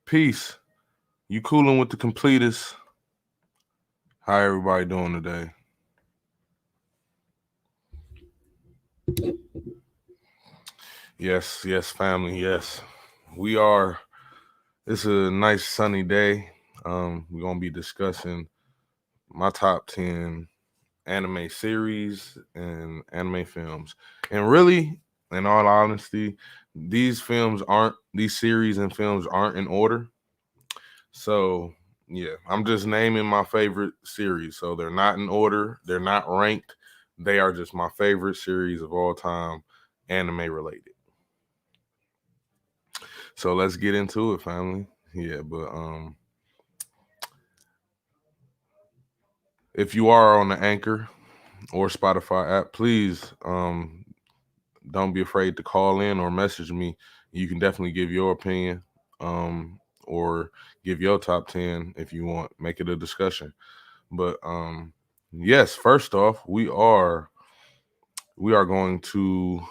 Peace. You cooling with the Completist? How everybody doing today? Yes, family. Yes, we are. It's a nice sunny day. We're gonna be discussing my top 10 anime series and anime films. And really, in all honesty, these series and films aren't in order. So yeah, I'm just naming my favorite series. So they're not in order. They're not ranked. They are just my favorite series of all time, anime related. So let's get into it, family. Yeah, but if you are on the Anchor or Spotify app, please don't be afraid to call in or message me. You can definitely give your opinion or give your top 10 if you want. Make it a discussion. But yes, first off, we are going to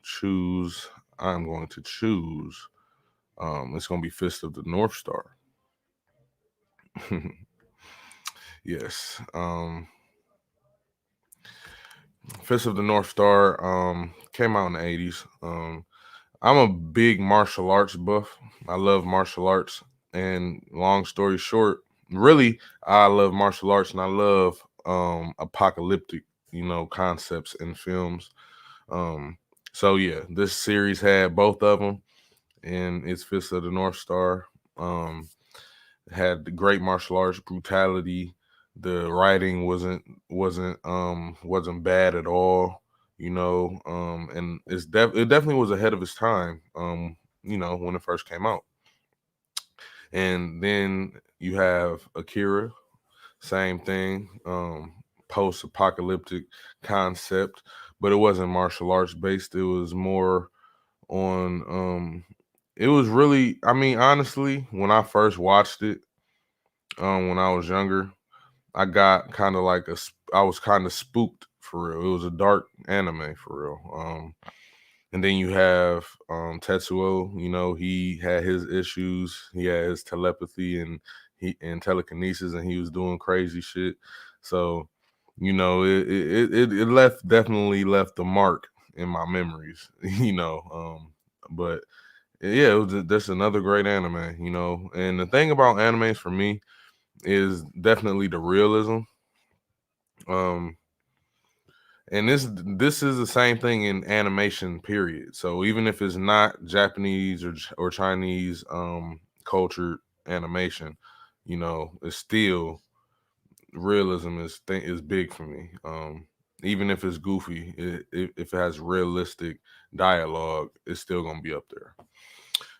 choose. I'm going to choose. It's going to be Fist of the North Star. Yes. Fist of the North Star came out in the 80s. I'm a big martial arts buff. I love martial arts. And long story short, really, I love martial arts and I love apocalyptic, concepts in films. Um, so yeah, this series had both of them, and it's Fist of the North Star. Um, had the great martial arts brutality. The writing wasn't bad at all. And it definitely was ahead of its time. When it first came out, and then you have Akira, same thing. Post apocalyptic concept, but it wasn't martial arts based. It was more on it was really, I mean, honestly, when I first watched it, when I was younger, I got kind of I was kind of spooked for real. It was a dark anime for real. And then you have Tetsuo, he had his issues. He had his telepathy and telekinesis, and he was doing crazy shit. So, it definitely left a mark in my memories, but yeah, that's another great anime. And the thing about animes for me is definitely the realism. Um, and this is the same thing in animation, period. So even if it's not Japanese or Chinese cultured animation, it's still realism is big for me. Even if it's goofy, if it has realistic dialogue, it's still gonna be up there.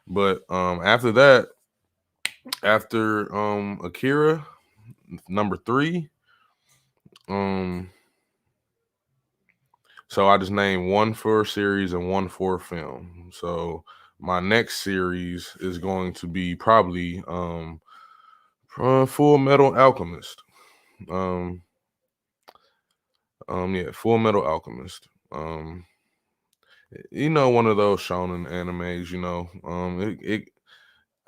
But after that, after Akira, number three, um, so I just named one for a series and one for a film. So my next series is going to be probably Full Metal Alchemist. Um, yeah, Full Metal Alchemist. One of those shonen animes.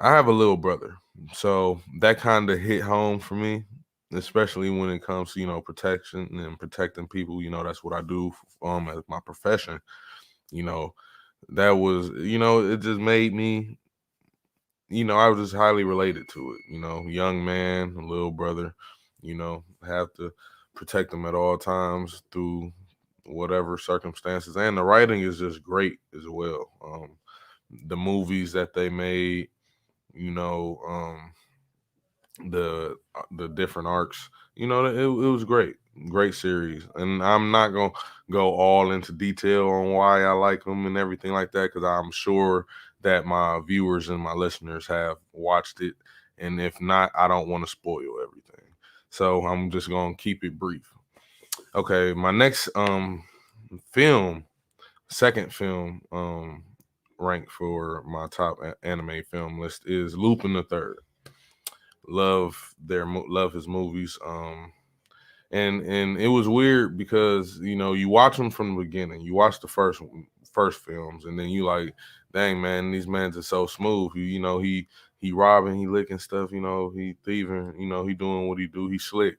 I have a little brother, so that kind of hit home for me, especially when it comes to protection and protecting people. That's what I do as my profession. You know, that was it just made me, I was just highly related to it. Young man, a little brother. Have to protect them at all times through whatever circumstances, and the writing is just great as well. The movies that they made, you know, the different arcs, it was great series. And I'm not gonna go all into detail on why I like them and everything like that, because I'm sure that my viewers and my listeners have watched it, and if not, I don't want to spoil everything, so I'm just gonna keep it brief. Okay, my next film second film ranked for my top anime film list is Lupin the Third. Love his movies. And it was weird because you watch them from the beginning. You watch the first films, and then you like, dang man, these mans are so smooth. He he robbing, he licking stuff, he thieving, he doing what he do, he slick.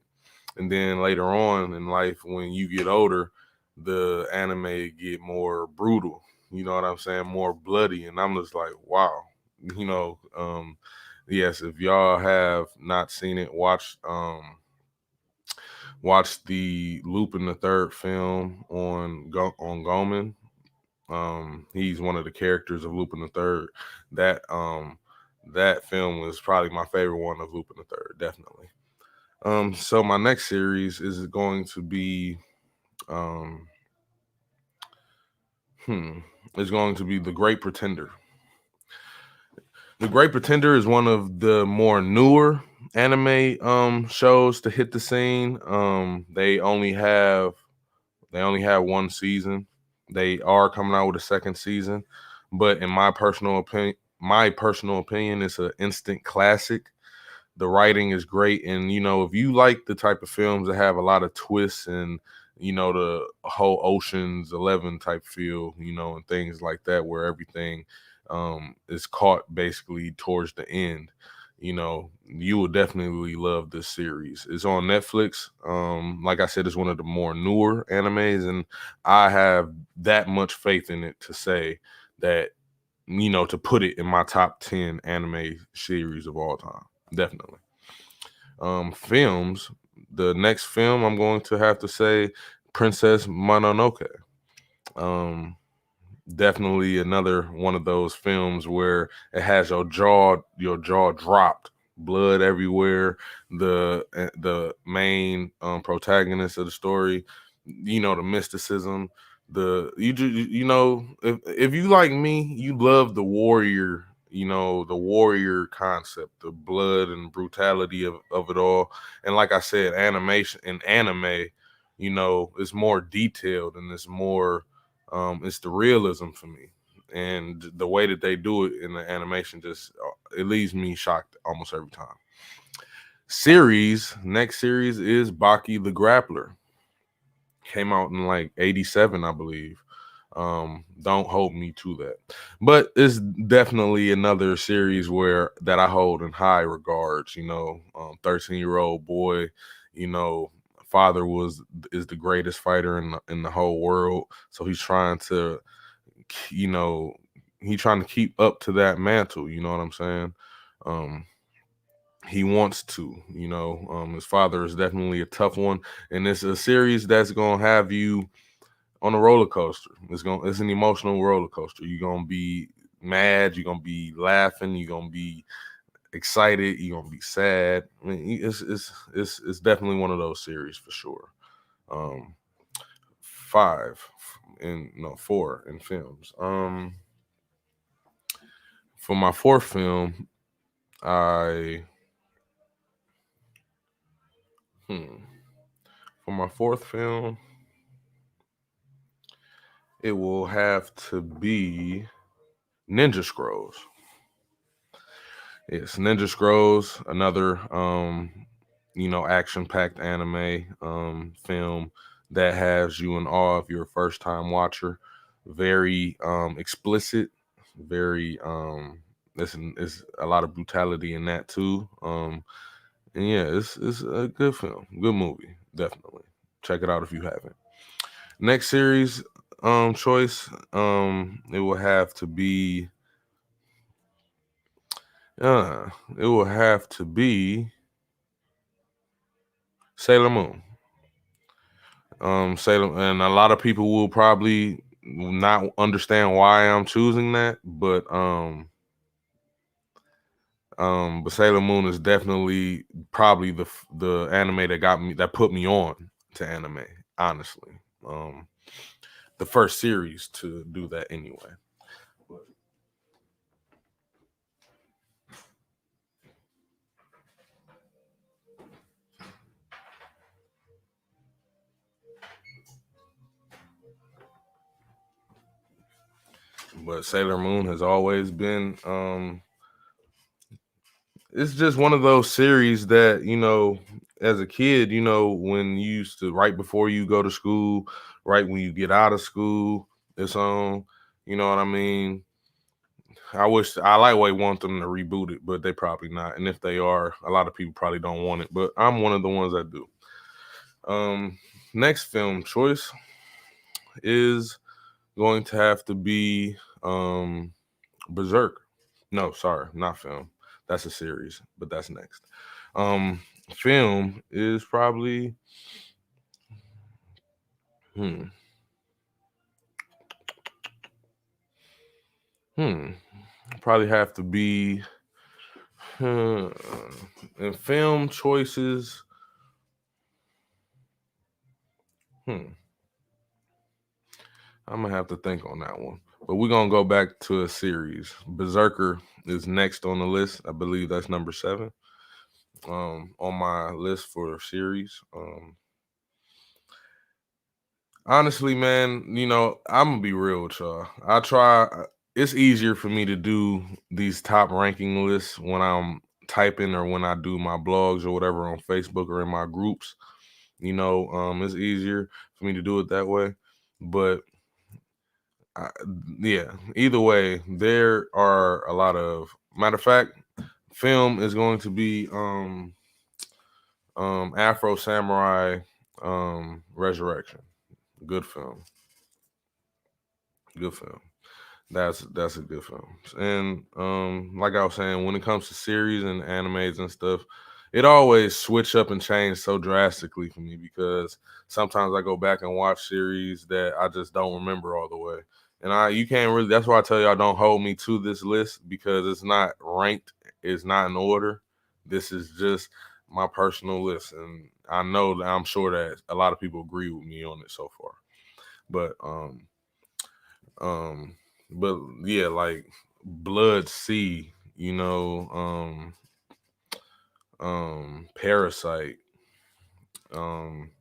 And then later on in life, when you get older, the anime get more brutal. You know what I'm saying? More bloody, and I'm just like, wow. You know, yes. If y'all have not seen it, watch the Lupin the Third film on Goman. He's one of the characters of Lupin the Third. That that film was probably my favorite one of Lupin the Third, definitely. So my next series is going to be um hmm is going to be The Great Pretender. The Great Pretender is one of the more newer anime shows to hit the scene. They only have one season. They are coming out with a second season, but in my personal opinion, it's an instant classic. The writing is great, and if you like the type of films that have a lot of twists and the whole Ocean's 11 type feel, and things like that, where everything is caught basically towards the end, you will definitely love this series. It's on Netflix. Like I said, it's one of the more newer animes, and I have that much faith in it to say that to put it in my top 10 anime series of all time. Definitely. Films. The next film I'm going to have to say Princess Mononoke. Um, Definitely another one of those films where it has your jaw dropped, blood everywhere. The main protagonist of the story, the mysticism, if you like me, you love the warrior concept, the blood and brutality of it all. And like I said, animation and anime, it's more detailed and it's the realism for me. And the way that they do it in the animation just it leaves me shocked almost every time. Next series is Baki the Grappler. Came out in like 87, I believe. Don't hold me to that. But it's definitely another series that I hold in high regards, 13-year-old boy, you know, father is the greatest fighter in the whole world. So you know, he's trying to keep up to that mantle, you know what I'm saying? Um he wants to, his father is definitely a tough one, and it's a series that's gonna have you on a roller coaster. It's an emotional roller coaster. You're gonna be mad, you're gonna be laughing, you're gonna be excited, you're gonna be sad. I mean, it's definitely one of those series for sure. Um, four in films. For my fourth film, I hmm, for my fourth film, it will have to be Ninja Scrolls. It's Ninja Scrolls, another action-packed anime film that has you in awe if you're a first-time watcher. Very explicit, very there's a lot of brutality in that too. And yeah, it's a good film, good movie, definitely. Check it out if you haven't. Next series choice, it will have to be uh it will have to be Sailor Moon. Sailor, and a lot of people will probably not understand why I'm choosing that, but Sailor Moon is definitely probably the anime that put me on to anime. Honestly, um, the first series to do that anyway. But Sailor Moon has always been it's just one of those series that as a kid, when you used to right before you go to school, right when you get out of school, it's on. You know what I mean? I lightweight want them to reboot it, but they probably not. And if they are, a lot of people probably don't want it. But I'm one of the ones that do. Next film choice is going to have to be Berserk. No, sorry, not film. That's a series, but that's next. Film is probably hmm hmm probably have to be hmm, and film choices. Hmm, I'm gonna have to think on that one. But we're gonna go back to a series. Berserker is next on the list. I believe that's number 7. On my list for series. Honestly, man, I'm gonna be real with y'all. I try. It's easier for me to do these top ranking lists when I'm typing or when I do my blogs or whatever on Facebook or in my groups. It's easier for me to do it that way. But I, yeah, either way, there are a lot of matter of fact. Film is going to be Afro Samurai Resurrection. Good film. Good film. That's a good film. And like I was saying, when it comes to series and animes and stuff, it always switch up and change so drastically for me because sometimes I go back and watch series that I just don't remember all the way. And you can't really that's why I tell y'all don't hold me to this list because it's not ranked, it's not in order. This is just my personal list. And I know that I'm sure that a lot of people agree with me on it so far. But um, but yeah, like Blood Sea, Parasite, um,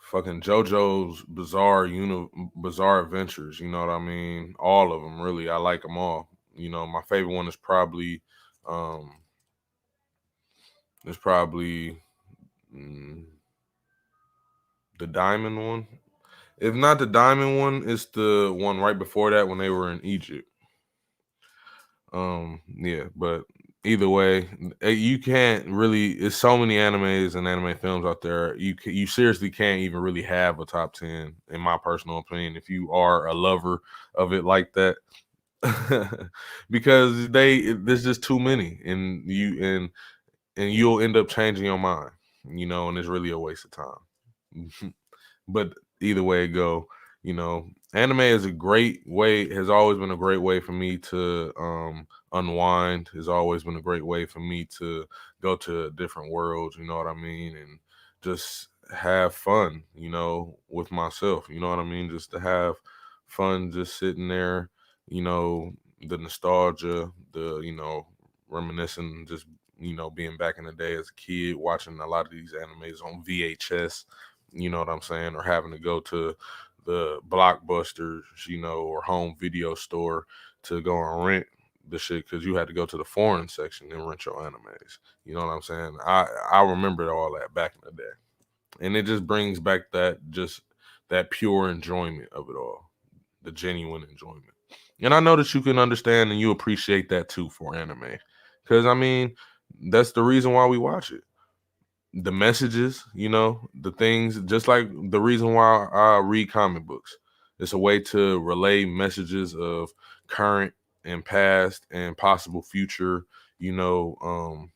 fucking JoJo's Bizarre Adventures. You know what I mean? All of them, really. I like them all. My favorite one um, is probably mm, the Diamond one. If not the Diamond one, it's the one right before that when they were in Egypt. Yeah, but either way, you can't really. It's so many animes and anime films out there. You seriously can't even really have a top 10, in my personal opinion, if you are a lover of it like that, because there's just too many, and you'll end up changing your mind, and it's really a waste of time. But either way it go, anime is a great way, has always been a great way for me to unwind, has always been a great way for me to go to different worlds, you know what I mean, and just have fun, with myself, you know what I mean, just to have fun, just sitting there, you know, the nostalgia, the reminiscing, just being back in the day as a kid, watching a lot of these animes on VHS, you know what I'm saying, or having to go to the blockbusters, or home video store to go and rent the shit because you had to go to the foreign section and rent your animes. You know what I'm saying? I remember all that back in the day, and it just brings back that pure enjoyment of it all, the genuine enjoyment. And I know that you can understand and you appreciate that too for anime, because I mean that's the reason why we watch it, the messages, the things, just like the reason why I read comic books. It's a way to relay messages of current and past and possible future, you know,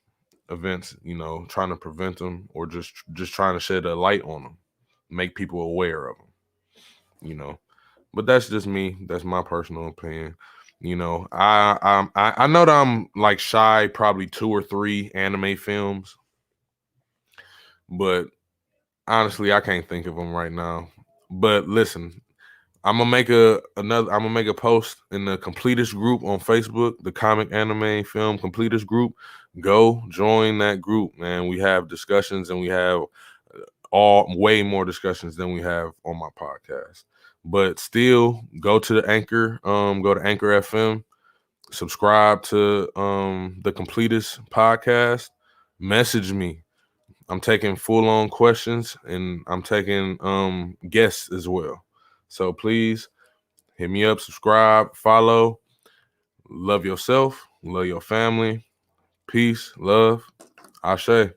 events, trying to prevent them or just trying to shed a light on them, make people aware of them, you know. But that's just me. That's my personal opinion. I know that I'm like shy, probably 2 or 3 anime films, but honestly, I can't think of them right now. But listen, I'm gonna make a post in the Completist group on Facebook, the comic anime film Completist group. Go join that group, man. We have discussions and we have all way more discussions than we have on my podcast. But still, go to Anchor FM, subscribe to the Completist podcast, message me. I'm taking full on questions and I'm taking guests as well. So please hit me up, subscribe, follow. Love yourself, love your family. Peace, love. Ashe.